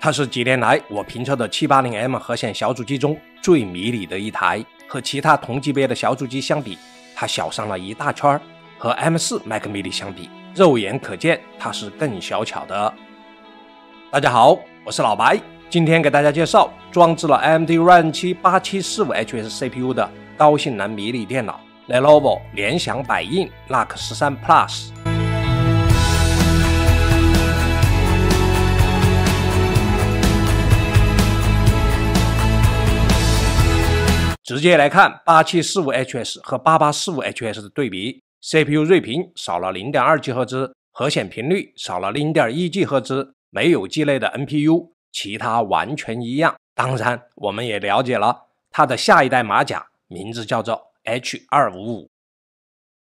它是几年来我评测的 780M 核显小主机中最迷你的一台，和其他同级别的小主机相比，它小上了一大圈，和 M4 Mac mini 相比，肉眼可见它是更小巧的。大家好，我是老白，今天给大家介绍装置了 AMD Ryzen 7 8745HS CPU 的高性能迷你电脑 Lenovo 联想百印 NUC 13 Plus。直接来看 8745HS 和 8845HS 的对比， CPU 睿频少了 0.2GHz， 核显频率少了 0.1GHz， 没有机内的 NPU， 其他完全一样。当然我们也了解了它的下一代马甲名字叫做 H255。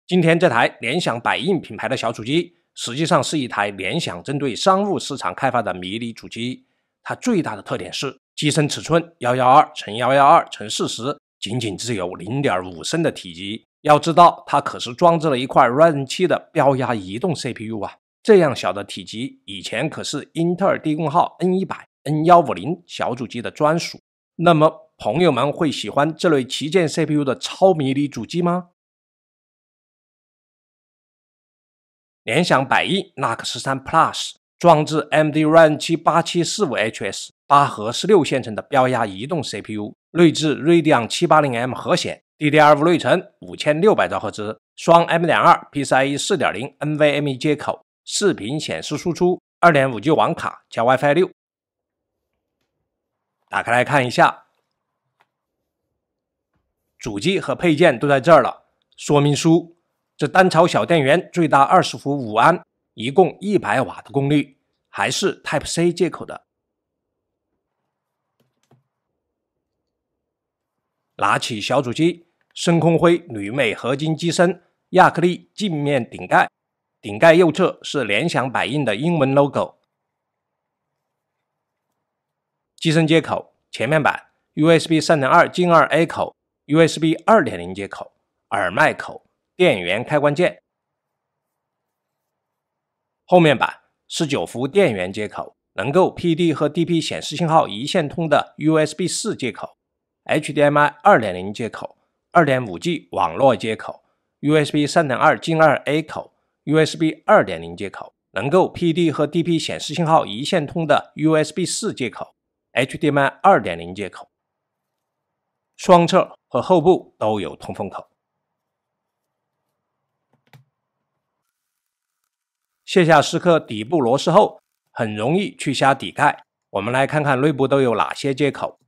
今天这台联想百印品牌的小主机实际上是一台联想针对商务市场开发的迷你主机，它最大的特点是机身尺寸 112×112×40，仅仅只有 0.5 升的体积，要知道它可是装置了一块 Ryzen 7的标压移动 CPU 啊！这样小的体积，以前可是英特尔低功耗 N100、N150 小主机的专属。那么朋友们会喜欢这类旗舰 CPU 的超迷你主机吗？联想百印 NUC 13 Plus 装置 AMD Ryzen 7 8745HS 8核16线程的标压移动 CPU， 内置 Radeon 780M 核显 DDR5 内存 5600兆赫兹，双 M.2 PCIe 4.0 NVMe 接口，视频显示输出 2.5G 网卡加 WiFi 6。打开来看一下，主机和配件都在这儿了。说明书，这单槽小电源最大20伏5安，一共100瓦的功率，还是 Type-C 接口的。拿起小主机，深空灰铝镁合金机身，亚克力镜面顶盖，顶盖右侧是联想百印的英文 logo。机身接口，前面板 USB 3.2 进2 A 口， USB 2.0 接口，耳麦口，电源开关键。后面板19伏电源接口，能够 PD 和 DP 显示信号一线通的 USB 4接口， HDMI 2.0 接口， 2.5G 网络接口， USB 3.2 进2 A 口， USB 2.0 接口，能够 PD 和 DP 显示信号一线通的 USB 4接口， HDMI 2.0 接口，双侧和后部都有通风口。卸下蚀刻底部螺丝后，很容易去下底盖。我们来看看内部都有哪些接口。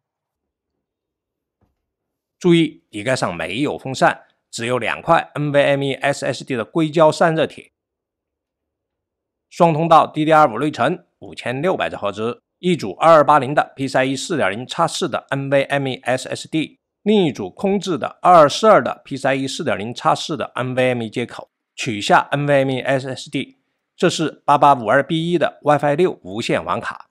注意，底盖上没有风扇，只有2块 NVMe SSD 的硅胶散热铁。双通道 DDR5 内存 5600兆赫兹，一组2280的 PCIe 4.0x4 的 NVMe SSD， 另一组空置的2242的 PCIe 4.0x4 的 NVMe 接口，取下 NVMe SSD。这是 8852B1 的 WiFi 6无线网卡。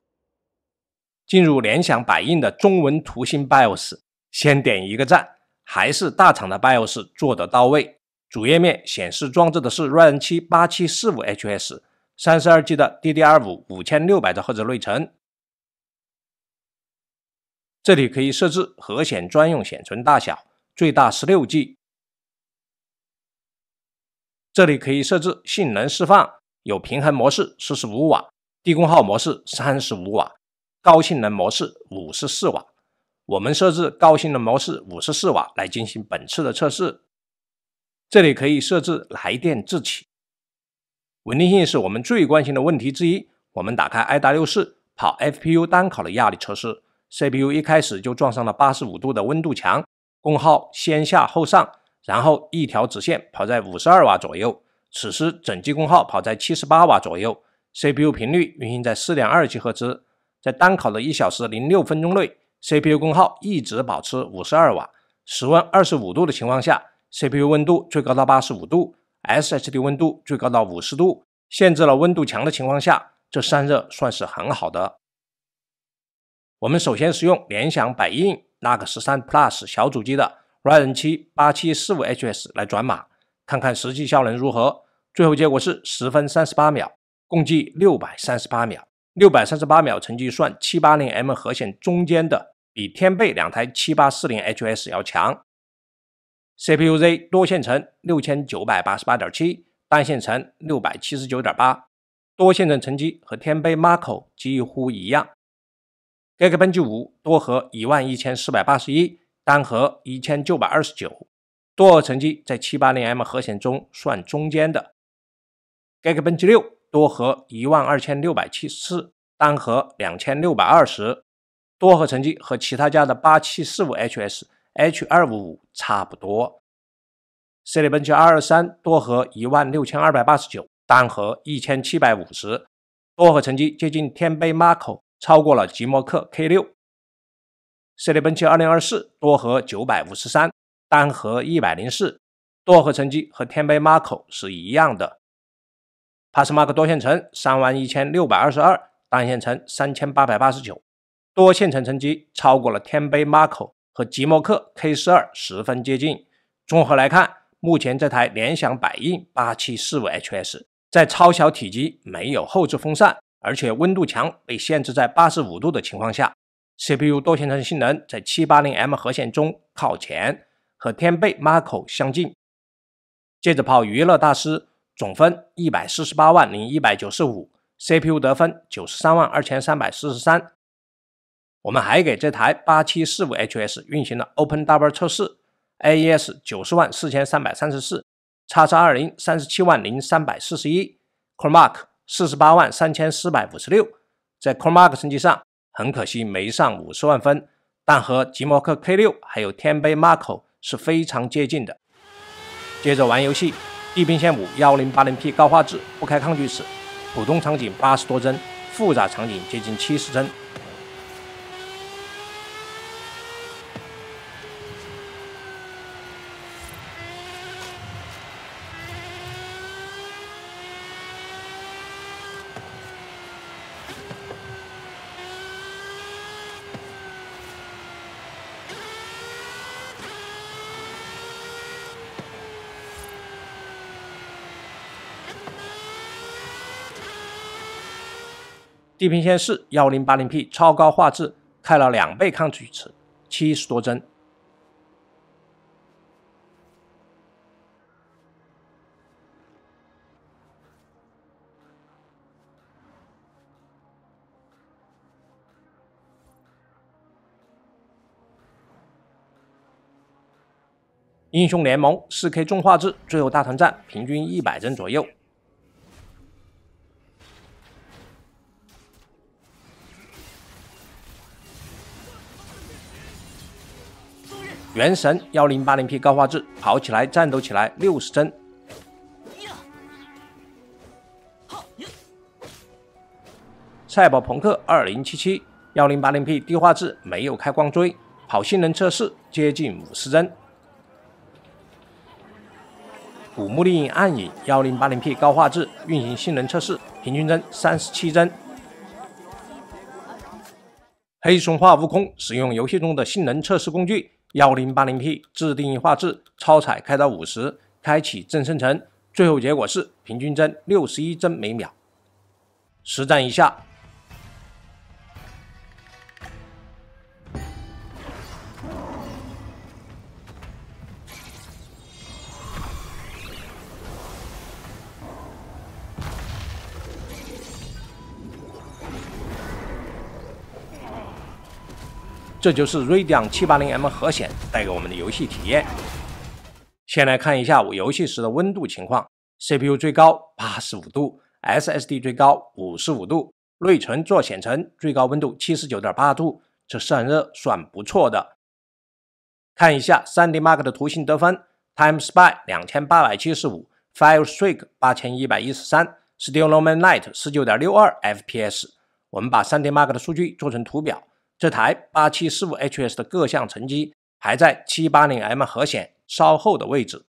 进入联想百印的中文图形 BIOS， 先点一个赞，还是大厂的 BIOS 做得到位。主页面显示装置的是 Ryzen 7 8745HS 32G 的 DDR5 5600兆赫兹内存。这里可以设置核显专用显存大小，最大 16G。这里可以设置性能释放，有平衡模式45瓦，低功耗模式35瓦，高性能模式54瓦。我们设置高性能模式54瓦来进行本次的测试。这里可以设置来电自启。稳定性是我们最关心的问题之一。我们打开 i.64 跑 FPU 单烤的压力测试， CPU 一开始就撞上了85度的温度墙，功耗先下后上，然后一条直线跑在52瓦左右。此时整机功耗跑在78瓦左右， CPU 频率运行在 4.2GHz， 在单烤的1小时06分钟内， CPU 功耗一直保持52瓦。室温25度的情况下， CPU 温度最高到85度， SSD 温度最高到50度，限制了温度墙的情况下，这散热算是很好的。我们首先使用联想百印 NUC 13 Plus 小主机的 Ryzen 7 8745HS 来转码，看看实际效能如何。最后结果是10分38秒，共计638秒， 638秒成绩算 780M 核显中间的，比天贝两台 7840HS 要强。CPU Z 多线程 6988.7， 单线程 679.8， 多线程成绩和天贝 Mako 几乎一样。Geekbench 5多核 11481， 单核 1929， 多核成绩在 780M 核显中算中间的。Geekbench 6多核 12674， 单核 2620， 多核成绩和其他家的 8745HS、H255 差不多。Cinebench 223多核 16289， 单核 1750， 多核成绩接近天贝 Mako， 超过了吉摩克 K6。Cinebench 2024多核953， 单核104， 多核成绩和天贝 Mako 是一样的。Passmark 多线程 31622， 单线程 3889， 多线程成绩超过了天贝 Mako 和吉摩克 K12， 十分接近。综合来看，目前这台联想百印 8745HS 在超小体积、没有后置风扇，而且温度墙被限制在85度的情况下， CPU 多线程性能在 780M 核显中靠前，和天贝 Mako 相近。接着跑娱乐大师，总分1480195， CPU 得分932343。我们还给这台 8745HS 运行了 OpenDouble 测试， AES 9044334， XX20 3700341， ChromeMark 4835456。在 ChromeMark 成绩上很可惜没上50万分，但和吉摩克 K6 还有天贝 Mako 是非常接近的。接着玩游戏，地平线5 1080P 高画质不开抗锯齿，普通场景80多帧，复杂场景接近70帧。地平线4 1080P 超高画质，开了2倍抗锯齿，70多帧。英雄联盟 4K 中画质，最后大团战平均100帧左右。原神 1080P 高画质，跑起来战斗起来60帧。赛博朋克2077 1080P 低画质，没有开光追，跑性能测试接近50帧。古墓丽影暗影 1080P 高画质，运行性能测试，平均帧37帧。黑神话悟空使用游戏中的性能测试工具 1080P 自定义画质，超彩开到50，开启正生成，最后结果是平均帧61帧每秒。实战一下。这就是 Radeon 780M 核显带给我们的游戏体验。先来看一下我游戏时的温度情况 ，CPU 最高85度 ，SSD 最高55度，内存做显存最高温度 79.8 度，这散热算不错的。看一下 3DMark 的图形得分 ，TimeSpy 2875 ，FireStreak 8113 ，StillNorman Light 19.62 FPS。我们把 3DMark 的数据做成图表。这台 8745HS 的各项成绩还在 780M 核显稍后的位置。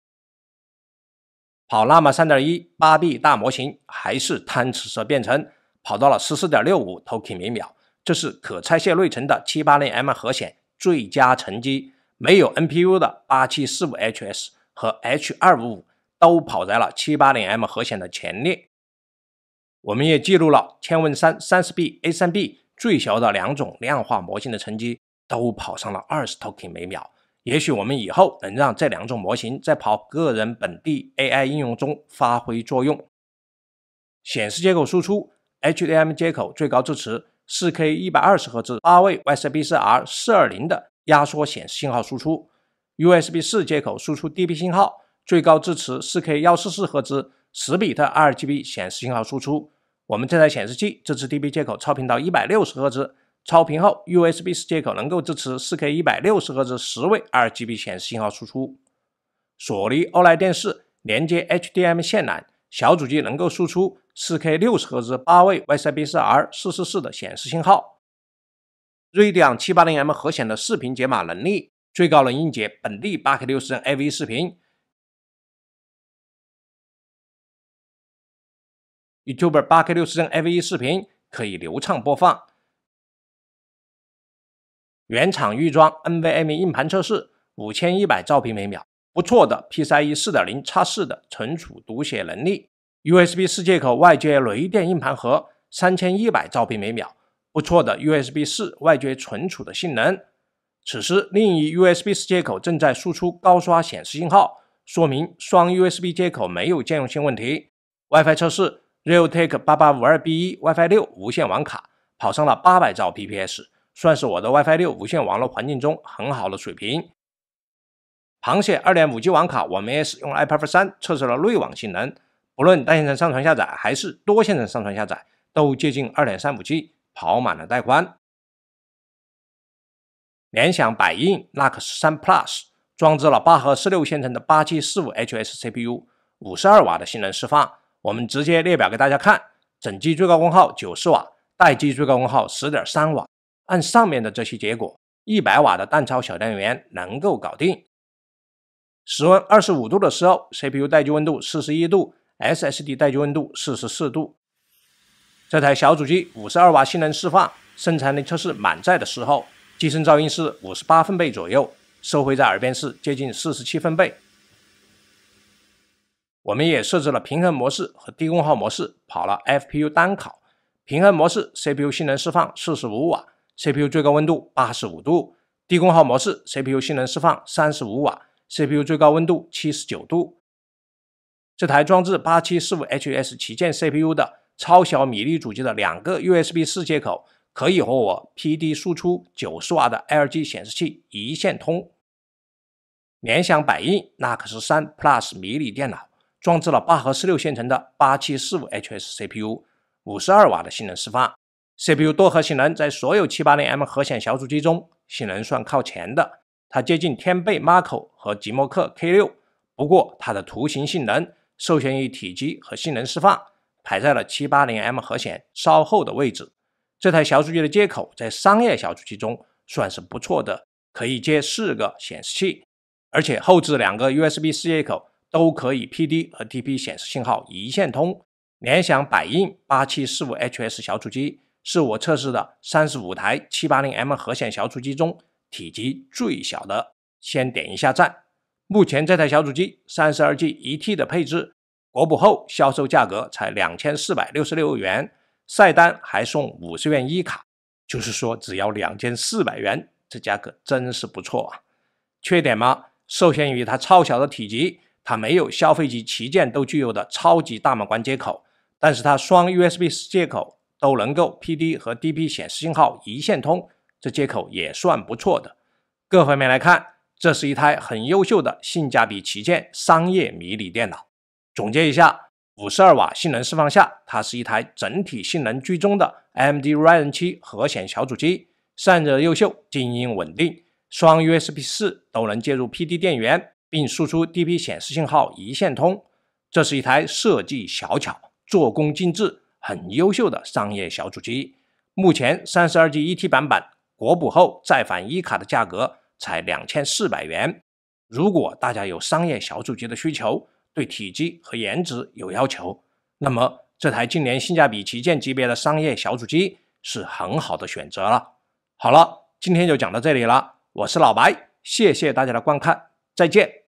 跑 Llama 3.1 8B 大模型还是贪吃蛇变成，跑到了 14.65 Token 每秒，这是可拆卸内存的 780M 核显最佳成绩。没有 NPU 的 8745HS 和 H255 都跑在了 780M 核显的前列。我们也记录了千问三 30B A3B 最小的2种量化模型的成绩都跑上了20 token 每秒。也许我们以后能让这2种模型在跑个人本地 AI 应用中发挥作用。显示接口输出 HDMI 接口最高支持 4K 120Hz 8位 USB4R 420的压缩显示信号输出。USB 4接口输出 DP 信号，最高支持 4K 144Hz 10比特 2GB 显示信号输出。我们这台显示器支持 DP 接口超频到 160Hz， 超频后 USB 4接口能够支持 4K 160Hz 10位 2GB 显示信号输出。索尼 OLED 电视连接 HDMI 线缆，小主机能够输出 4K 60Hz 8位 USB4R 444的显示信号。Radeon 780M 核显的视频解码能力，最高能硬解本地 8K 60帧 AV 视频。YouTube 8K 60帧 AV 视频可以流畅播放。原厂预装 NVMe 硬盘测试5100兆频每秒，不错的 PCIe 4.0x4 的存储读写能力。USB 4接口外接雷电硬盘盒3100兆频每秒，不错的 USB 4外接存储的性能。此时另一 USB 4接口正在输出高刷显示信号，说明双 USB 接口没有兼容性问题。WiFi 测试 Realtek 8852B1 WiFi 6无线网卡跑上了800兆 PPS， 算是我的 WiFi 6无线网络环境中很好的水平。螃蟹 2.5G 网卡我们也使用 iPerf 3测试了内网性能，不论单线程上传下载还是多线程上传下载都接近 2.35G， 跑满了带宽。联想百印 NUC 13 Plus 装置了8核16线程的 8745HS CPU， 52瓦的性能释放。我们直接列表给大家看，整机最高功耗90瓦，待机最高功耗 10.3 瓦。按上面的这些结果，100瓦的蛋超小电源能够搞定。室温25度的时候 CPU 待机温度41度， SSD 待机温度44度。这台小主机52瓦性能释放，生产力测试满载的时候，机身噪音是58分贝左右，收回在耳边是接近47分贝。我们也设置了平衡模式和低功耗模式，跑了 FPU 单烤。平衡模式 CPU 性能释放45瓦， CPU 最高温度85度。低功耗模式 CPU 性能释放35瓦， CPU 最高温度79度。这台装置 8745HS 旗舰 CPU 的超小米粒主机的2个 USB 4接口可以和我 PD 输出90瓦的 LG 显示器一线通。联想百印 NUC 13 Plus 迷你电脑装置了8核16线程的 8745HS CPU， 52瓦的性能释放。CPU 多核性能在所有 780M 核显小主机中性能算靠前的，它接近天贝 Mako 和极墨克 K6， 不过它的图形性能受限于体积和性能释放，排在了 780M 核显稍后的位置。这台小主机的接口在商业小主机中算是不错的，可以接4个显示器，而且后置2个 USB 4接口都可以 PD 和 DP 显示信号一线通。联想百印 8745HS 小主机是我测试的35台 780M 核显小主机中体积最小的，先点一下赞。目前这台小主机 32G 1T 的配置，国补后销售价格才2466元，晒单还送50元一卡，就是说只要2400元，这价格真是不错啊。缺点吗？受限于它超小的体积，它没有消费级旗舰都具有的超级大满贯接口，但是它双 USB 4接口都能够 PD 和 DP 显示信号一线通，这接口也算不错的。各方面来看，这是一台很优秀的性价比旗舰商业迷你电脑。总结一下，52瓦性能释放下，它是一台整体性能居中的 AMD Ryzen 7核显小主机，散热优秀，静音稳定，双 USB 4都能接入 PD 电源，并输出 DP 显示信号一线通。这是一台设计小巧、做工精致、很优秀的商业小主机。目前 32G 1T 版本国补后再返一卡的价格才2400元。如果大家有商业小主机的需求，对体积和颜值有要求，那么这台今年性价比旗舰级别的商业小主机是很好的选择了。好了，今天就讲到这里了，我是老白，谢谢大家的观看，再见。